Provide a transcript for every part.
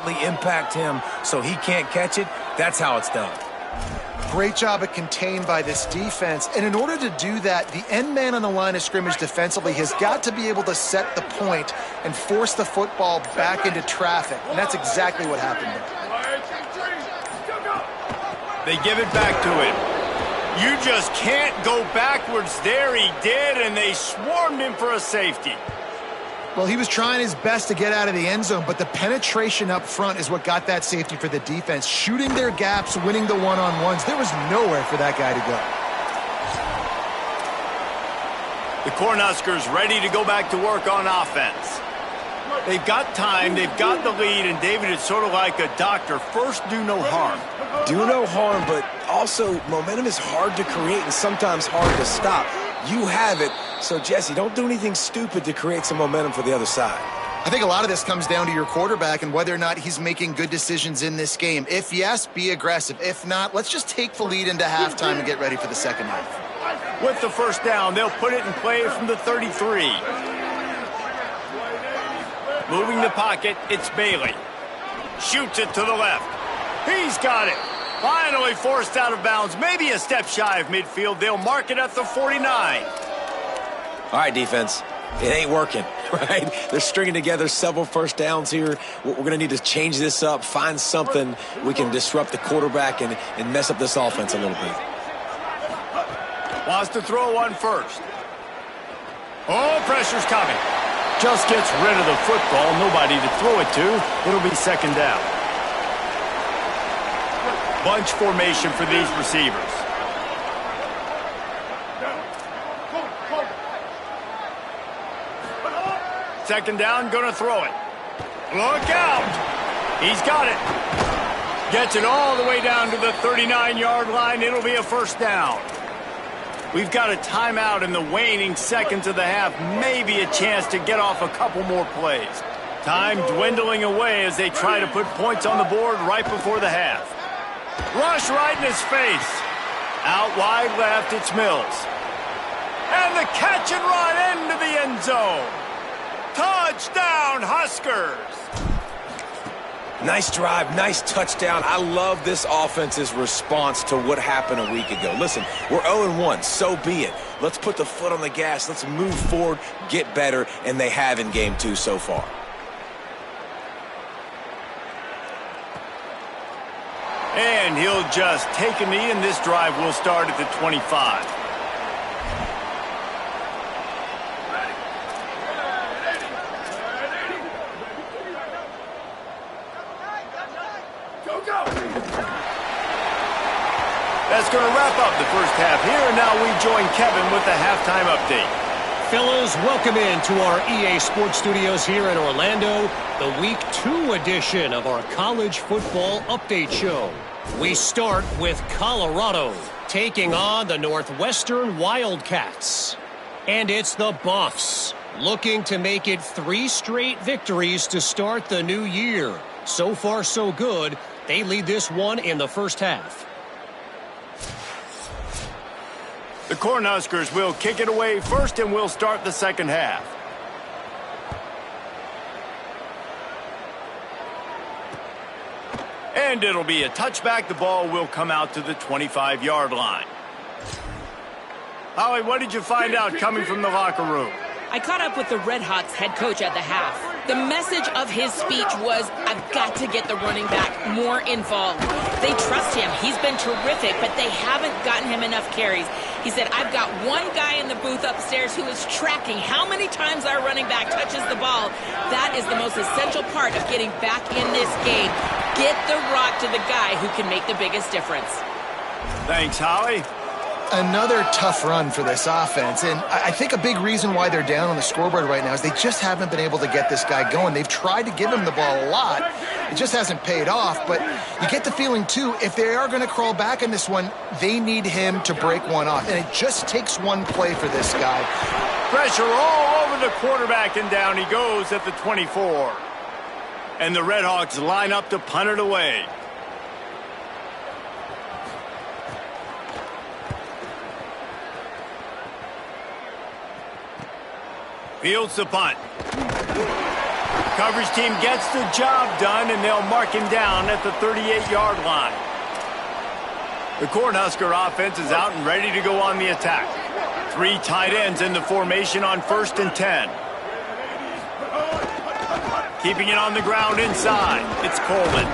impact him so he can't catch it. That's how it's done. Great job of contained by this defense. And in order to do that, the end man on the line of scrimmage defensively has got to be able to set the point and force the football back into traffic. And that's exactly what happened there. They give it back to him. You just can't go backwards there. He did, and they swarmed him for a safety. Well, he was trying his best to get out of the end zone, but the penetration up front is what got that safety for the defense. Shooting their gaps, winning the one-on-ones. There was nowhere for that guy to go. The Cornhuskers ready to go back to work on offense. They've got time, they've got the lead, and David, it's sort of like a doctor. First, do no harm. Do no harm, but also momentum is hard to create and sometimes hard to stop. You have it, so Jesse, don't do anything stupid to create some momentum for the other side. I think a lot of this comes down to your quarterback and whether or not he's making good decisions in this game. If yes, be aggressive. If not, let's just take the lead into halftime and get ready for the second half. With the first down, they'll put it in play from the 33. Moving the pocket, it's Bailey. Shoots it to the left. He's got it. Finally forced out of bounds. Maybe a step shy of midfield. They'll mark it at the 49. All right, defense. It ain't working, right? They're stringing together several first downs here. We're going to need to change this up, find something we can disrupt the quarterback and mess up this offense a little bit. Wants to throw one first. Oh, pressure's coming. Just gets rid of the football. Nobody to throw it to. It'll be second down. Bunch formation for these receivers. Second down, gonna throw it. Look out! He's got it. Gets it all the way down to the 39-yard line. It'll be a first down. We've got a timeout in the waning seconds of the half. Maybe a chance to get off a couple more plays. Time dwindling away as they try to put points on the board right before the half. Rush right in his face. Out wide left, it's Mills. And the catch and run into the end zone. Touchdown, Huskers. Nice drive, nice touchdown. I love this offense's response to what happened a week ago. Listen, we're 0-1, so be it. Let's put the foot on the gas. Let's move forward, get better, and they have in game 2 so far. And he'll just take a knee, and this drive will start at the 25. That's going to wrap up the first half here, and now we join Kevin with the halftime update. Fellas, welcome into our EA Sports Studios here in Orlando, the Week 2 edition of our college football update show. We start with Colorado taking on the Northwestern Wildcats. And it's the Buffs looking to make it 3 straight victories to start the new year. So far, so good. They lead this one in the first half. The Cornhuskers will kick it away first, and we'll start the second half. And it'll be a touchback. The ball will come out to the 25-yard line. Holly, what did you find out coming from the locker room? I caught up with the Red Hawks head coach at the half. The message of his speech was, I've got to get the running back more involved. They trust him. He's been terrific, but they haven't gotten him enough carries. He said, I've got one guy in the booth upstairs who is tracking how many times our running back touches the ball. That is the most essential part of getting back in this game. Get the rock to the guy who can make the biggest difference. Thanks, Holly. Another tough run for this offense, and I think a big reason why they're down on the scoreboard right now is they just haven't been able to get this guy going. They've tried to give him the ball a lot. It just hasn't paid off, but you get the feeling, too, if they are going to crawl back in this one, they need him to break one off, and it just takes one play for this guy. Pressure all over the quarterback, and down he goes at the 24. And the Redhawks line up to punt it away. Fields the punt. coverage team gets the job done, and they'll mark him down at the 38-yard line. The Cornhusker offense is out and ready to go on the attack. 3 tight ends in the formation on 1st and 10. Keeping it on the ground inside. It's Coleman.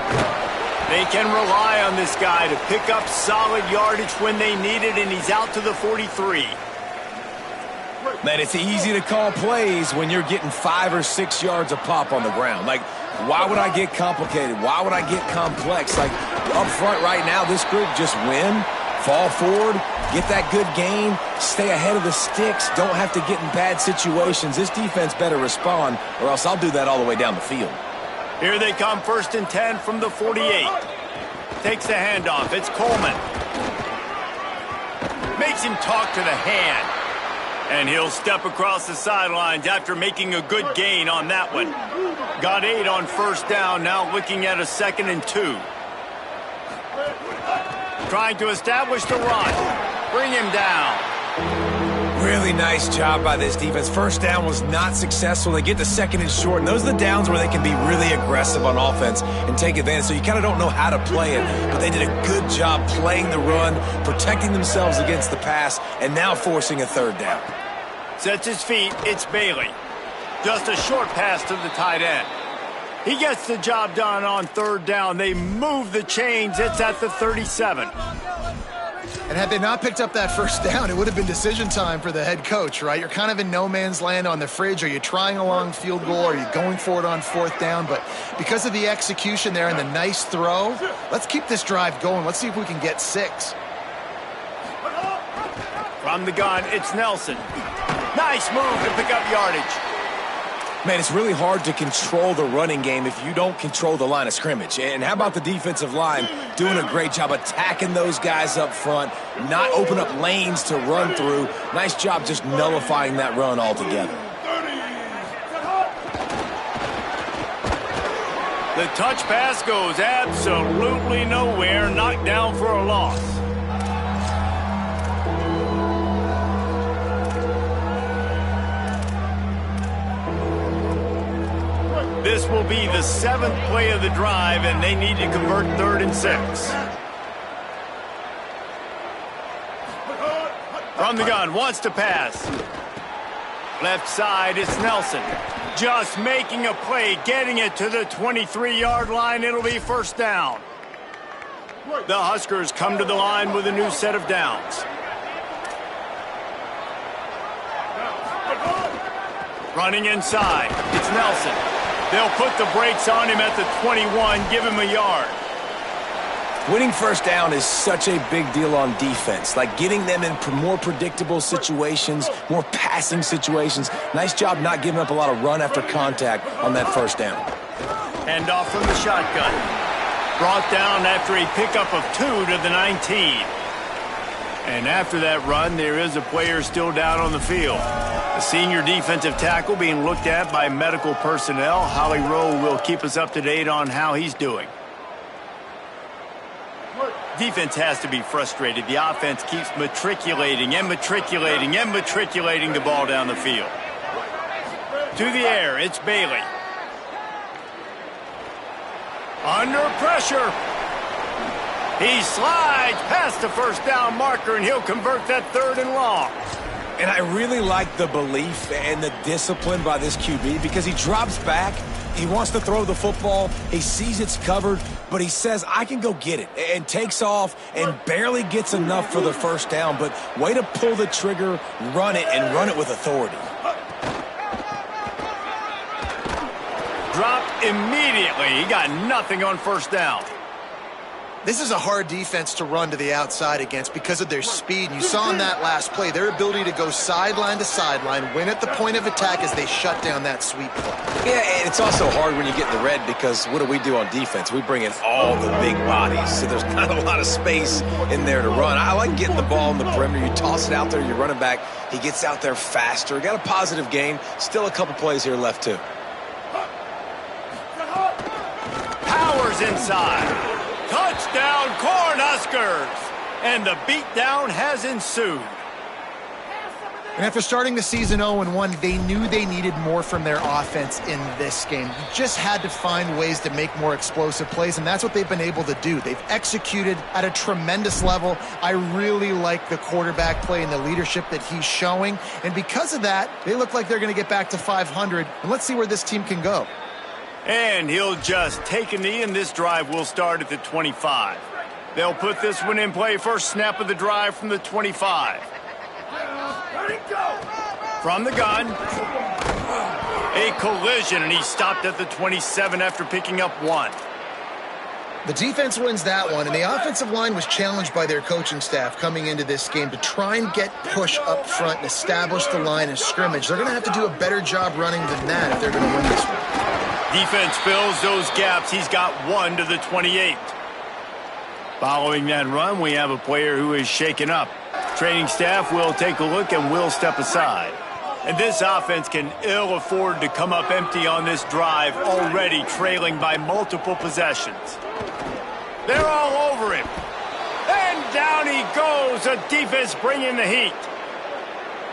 They can rely on this guy to pick up solid yardage when they need it, and he's out to the 43. Man, it's easy to call plays when you're getting 5 or 6 yards a pop on the ground. Like, why would I get complicated? Why would I get complex? Like, up front right now, this group just win, fall forward, get that good gain, stay ahead of the sticks, don't have to get in bad situations. This defense better respond, or else I'll do that all the way down the field. Here they come, 1st and 10 from the 48. Takes the handoff. It's Coleman. Makes him talk to the hand. And he'll step across the sidelines after making a good gain on that one. Got 8 on 1st down, now looking at a 2nd and 2. Trying to establish the run. Bring him down. Really nice job by this defense. 1st down was not successful. They get the 2nd and short, and those are the downs where they can be really aggressive on offense and take advantage. So you kind of don't know how to play it, but they did a good job playing the run, protecting themselves against the pass, and now forcing a 3rd down. Sets his feet. It's Bailey. Just a short pass to the tight end. He gets the job done on 3rd down. They move the chains. It's at the 37. And had they not picked up that 1st down, it would have been decision time for the head coach, right? You're kind of in no man's land on the fridge. Are you trying a long field goal? Are you going for it on 4th down? But because of the execution there and the nice throw, let's keep this drive going. Let's see if we can get 6. From the gun, it's Nelson. Nice move to pick up yardage. Man, it's really hard to control the running game if you don't control the line of scrimmage. And how about the defensive line doing a great job attacking those guys up front, not open up lanes to run through. Nice job just nullifying that run altogether. The touch pass goes absolutely nowhere, knocked down for a loss. This will be the 7th play of the drive, and they need to convert 3rd and 6. From the gun, wants to pass. Left side, it's Nelson. Just making a play, getting it to the 23-yard line. It'll be 1st down. The Huskers come to the line with a new set of downs. Running inside, it's Nelson. They'll put the brakes on him at the 21, give him a yard. Winning 1st down is such a big deal on defense, like getting them in more predictable situations, more passing situations. Nice job not giving up a lot of run after contact on that 1st down. Hand off from the shotgun. Brought down after a pickup of 2 to the 19. And after that run, there is a player still down on the field. A senior defensive tackle being looked at by medical personnel. Holly Rowe will keep us up to date on how he's doing. Defense has to be frustrated. The offense keeps matriculating and matriculating and matriculating the ball down the field. To the air, it's Bailey. Under pressure. He slides past the 1st down marker, and he'll convert that 3rd and long. And I really like the belief and the discipline by this QB because he drops back. He wants to throw the football. He sees it's covered, but he says, I can go get it, and takes off and barely gets enough for the 1st down. But way to pull the trigger, run it, and run it with authority. Dropped immediately. He got nothing on 1st down. This is a hard defense to run to the outside against because of their speed. You saw in that last play, their ability to go sideline to sideline, win at the point of attack as they shut down that sweep play. Yeah, and it's also hard when you get in the red because what do on defense? We bring in all the big bodies, so there's not a lot of space in there to run. I like getting the ball in the perimeter. You toss it out there, you're running back. He gets out there faster. Got a positive gain. Still a couple plays here left, too. Powers inside. Touchdown, Cornhuskers! And the beatdown has ensued. And after starting the season 0-1, they knew they needed more from their offense in this game. You just had to find ways to make more explosive plays, and that's what they've been able to do. They've executed at a tremendous level. I really like the quarterback play and the leadership that he's showing. And because of that, they look like they're going to get back to 500. And let's see where this team can go. And he'll just take a knee, and this drive will start at the 25. They'll put this one in play. First snap of the drive from the 25. From the gun. A collision, and he stopped at the 27 after picking up 1. The defense wins that one, and the offensive line was challenged by their coaching staff coming into this game to try and get push up front and establish the line of scrimmage. They're going to have to do a better job running than that if they're going to win this one. Defense fills those gaps. He's got 1 to the 28. Following that run, we have a player who is shaken up. Training staff will take a look and will step aside. And this offense can ill afford to come up empty on this drive, already trailing by multiple possessions. They're all over him. And down he goes. The defense bringing the heat.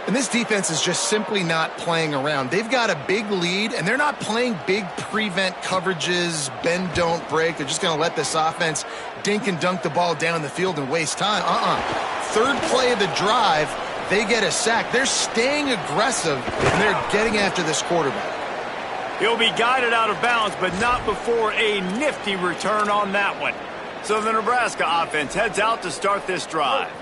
And this defense is just simply not playing around. They've got a big lead, and they're not playing big prevent coverages, bend, don't break. They're just going to let this offense dink and dunk the ball down the field and waste time. Third play of the drive, they get a sack. They're staying aggressive, and they're getting after this quarterback. He'll be guided out of bounds, but not before a nifty return on that one. So the Nebraska offense heads out to start this drive.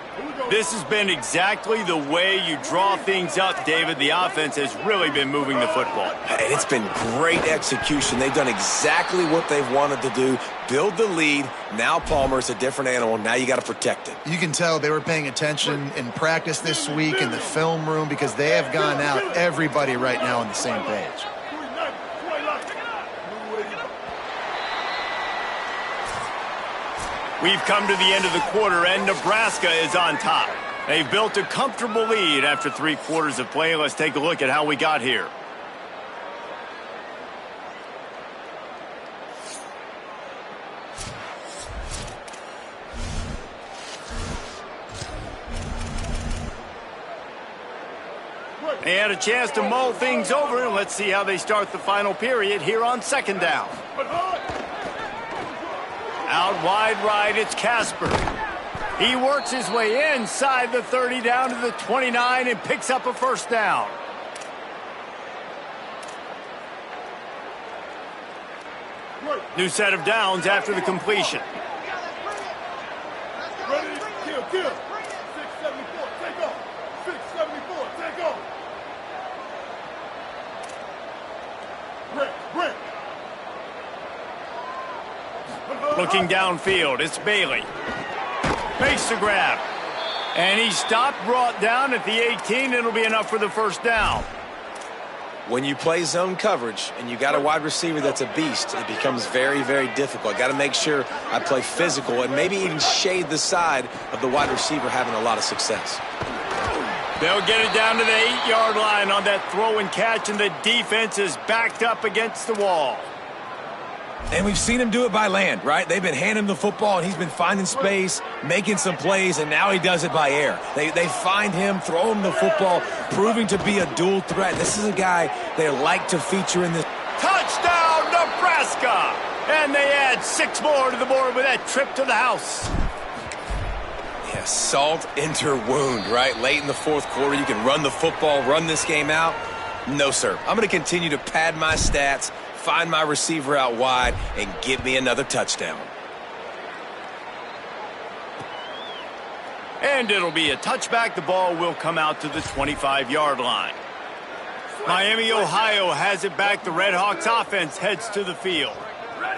This has been exactly the way you draw things up, David. The offense has really been moving the football. And it's been great execution. They've done exactly what they've wanted to do. Build the lead. Now Palmer's a different animal. Now you got to protect it. You can tell they were paying attention in practice this week in the film room because they have gone out, everybody right now on the same page. We've come to the end of the quarter, and Nebraska is on top. They've built a comfortable lead after 3 quarters of play. Let's take a look at how we got here. They had a chance to mull things over, and let's see how they start the final period here on 2nd down. Out wide right, it's Casper. He works his way inside the 30 down to the 29 and picks up a 1st down. New set of downs after the completion. Ready, kill. 674, take off. 674, take off. Break. Looking downfield, it's Bailey. Makes the grab. And he stopped, brought down at the 18. It'll be enough for the 1st down. When you play zone coverage and you got a wide receiver that's a beast, it becomes very, very difficult. Got to make sure I play physical and maybe even shade the side of the wide receiver having a lot of success. They'll get it down to the 8-yard line on that throw and catch, and the defense is backed up against the wall. And we've seen him do it by land, right? They've been handing him the football, and he's been finding space, making some plays, and now he does it by air. They find him, throw him the football, proving to be a dual threat. This is a guy they like to feature in this. Touchdown, Nebraska! And they add 6 more to the board with that trip to the house. Yeah, salt into wound, right? Late in the 4th quarter, you can run the football, run this game out. No, sir. I'm going to continue to pad my stats, find my receiver out wide, and get me another touchdown. And it'll be a touchback. The ball will come out to the 25-yard line. Miami, Ohio has it back. The Red Hawks offense heads to the field.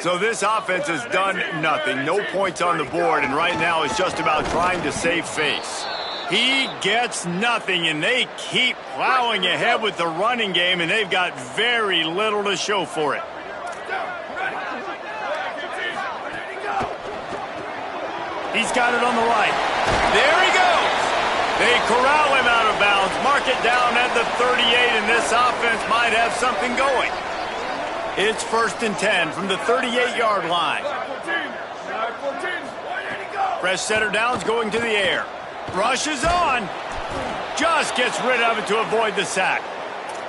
So this offense has done nothing. No points on the board, and right now it's just about trying to save face. He gets nothing, and they keep plowing ahead with the running game, and they've got very little to show for it. He's got it on the right. There he goes. They corral him out of bounds, mark it down at the 38, and this offense might have something going. It's 1st and 10 from the 38-yard line. Fresh set of downs going to the air. Rush is on. Just gets rid of it to avoid the sack.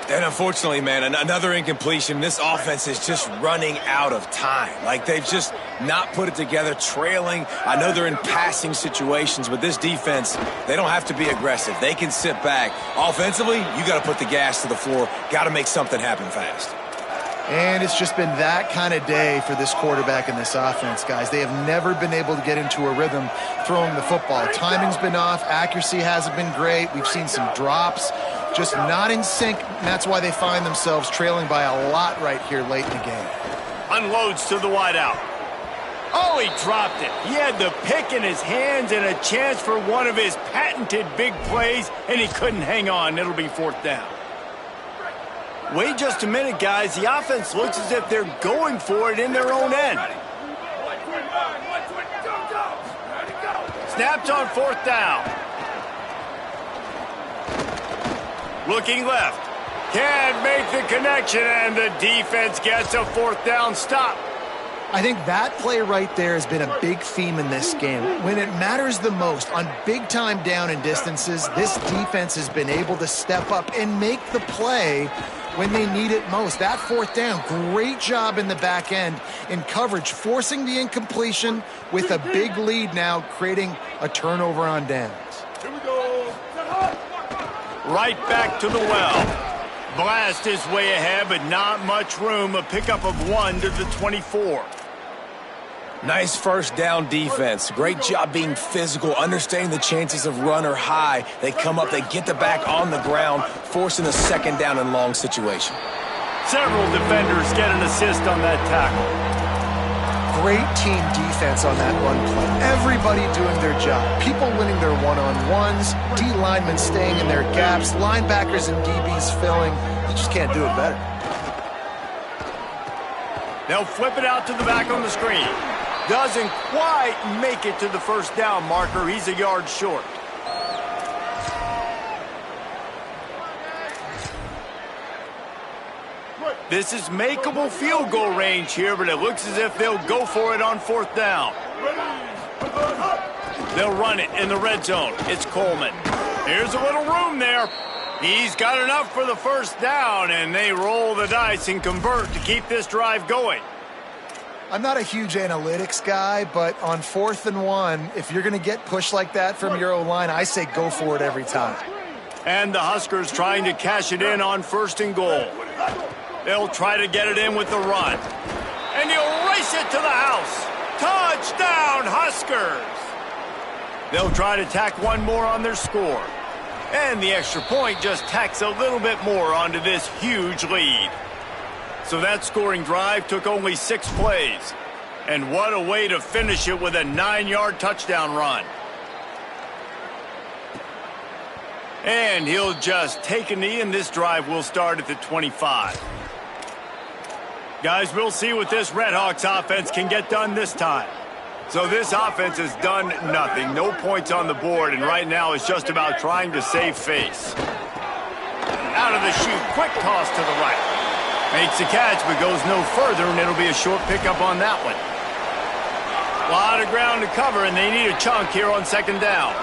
And unfortunately, man, another incompletion. This offense is just running out of time. Like, they've just not put it together, trailing. I know they're in passing situations, but this defense, they don't have to be aggressive. They can sit back. Offensively, you got to put the gas to the floor. Got to make something happen fast. And it's just been that kind of day for this quarterback and this offense, guys. They have never been able to get into a rhythm throwing the football. Timing's been off. Accuracy hasn't been great. We've seen some drops. Just not in sync, and that's why they find themselves trailing by a lot right here late in the game. Unloads to the wideout. Oh, he dropped it. He had the pick in his hands and a chance for one of his patented big plays, and he couldn't hang on. It'll be 4th down. Wait just a minute, guys. The offense looks as if they're going for it in their own end. Snapped on 4th down. Looking left. Can't make the connection, and the defense gets a 4th down stop. I think that play right there has been a big theme in this game. When it matters the most, on big-time down and distances, this defense has been able to step up and make the play when they need it most. That 4th down, great job in the back end in coverage, forcing the incompletion with a big lead now, creating a turnover on downs. Here we go. Right back to the well. Blast his way ahead, but not much room. A pickup of 1 to the 24. Nice first down defense. Great job being physical, understanding the chances of run or high. They come up, they get the back on the ground, forcing a 2nd down and long situation. Several defenders get an assist on that tackle. Great team defense on that run play. Everybody doing their job. People winning their one-on-ones, D linemen staying in their gaps, linebackers and DBs filling. You just can't do it better. They'll flip it out to the back on the screen. Doesn't quite make it to the 1st down marker. He's a yard short. This is makeable field goal range here, but it looks as if they'll go for it on 4th down. They'll run it in the red zone. It's Coleman. Here's a little room there. He's got enough for the 1st down, and they roll the dice and convert to keep this drive going. I'm not a huge analytics guy, but on 4th and 1, if you're going to get pushed like that from your O-line, I say go for it every time. And the Huskers trying to cash it in on 1st and goal. They'll try to get it in with the run. And he'll race it to the house. Touchdown, Huskers! They'll try to tack one more on their score. And the extra point just tacks a little bit more onto this huge lead. So that scoring drive took only 6 plays. And what a way to finish it with a 9-yard touchdown run. And he'll just take a knee, and this drive will start at the 25. Guys, we'll see what this Redhawks offense can get done this time. So this offense has done nothing. No points on the board, and right now it's just about trying to save face. Out of the chute, quick toss to the right. Makes the catch, but goes no further, and it'll be a short pickup on that one. A lot of ground to cover, and they need a chunk here on 2nd down.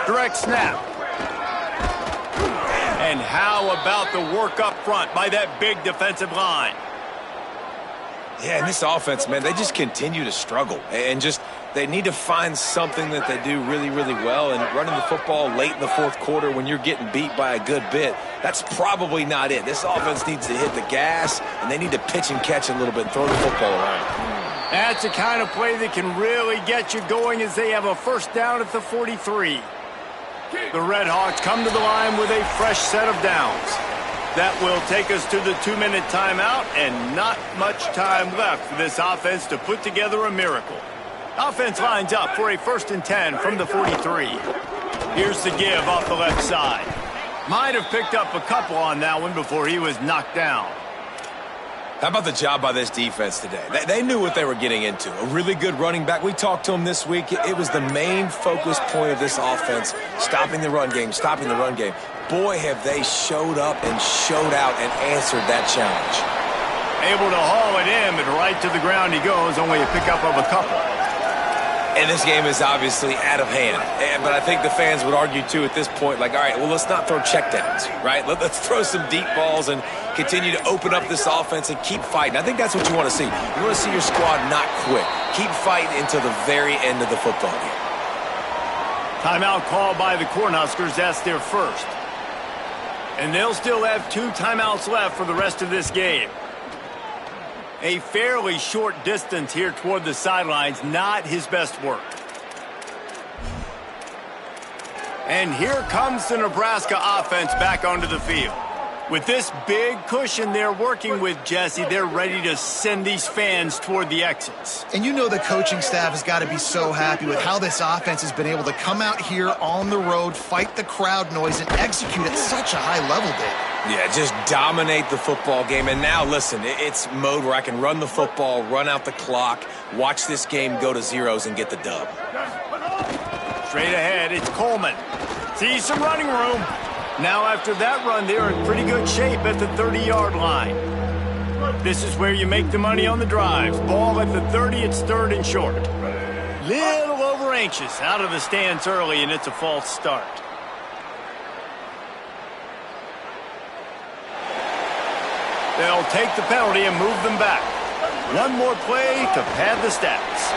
Direct snap. And how about the work up front by that big defensive line? Yeah, and this offense, man, they just continue to struggle. And just, they need to find something that they do really, really well. And running the football late in the 4th quarter when you're getting beat by a good bit, that's probably not it. This offense needs to hit the gas, and they need to pitch and catch a little bit and throw the football around. That's the kind of play that can really get you going as they have a 1st down at the 43. The Redhawks come to the line with a fresh set of downs. That will take us to the 2-minute timeout, and not much time left for this offense to put together a miracle. Offense lines up for a 1st and 10 from the 43. Here's the give off the left side. Might have picked up a couple on that one before he was knocked down. How about the job by this defense today? They knew what they were getting into. A really good running back. We talked to him this week. It was the main focus point of this offense, stopping the run game, stopping the run game. Boy, have they showed up and showed out and answered that challenge. Able to haul it in, but right to the ground he goes, only a pickup of a couple. And this game is obviously out of hand. But I think the fans would argue, too, at this point, like, all right, well, let's not throw checkdowns, right? Let's throw some deep balls and continue to open up this offense and keep fighting. I think that's what you want to see. You want to see your squad not quit. Keep fighting until the very end of the football game. Timeout called by the Cornhuskers. That's their first. And they'll still have 2 timeouts left for the rest of this game. A fairly short distance here toward the sidelines, not his best work. And here comes the Nebraska offense back onto the field. With this big cushion they're working with, Jesse, they're ready to send these fans toward the exits. And you know the coaching staff has got to be so happy with how this offense has been able to come out here on the road, fight the crowd noise, and execute at such a high level, Dave. Yeah, just dominate the football game. And now, listen, it's mode where I can run the football, run out the clock, watch this game go to zeros and get the dub. Straight ahead, it's Coleman. Sees some running room. Now after that run, they're in pretty good shape at the 30-yard line. This is where you make the money on the drives. Ball at the 30, it's 3rd and short. Little over anxious out of the stance early, and it's a false start. They'll take the penalty and move them back. One more play to pad the stats.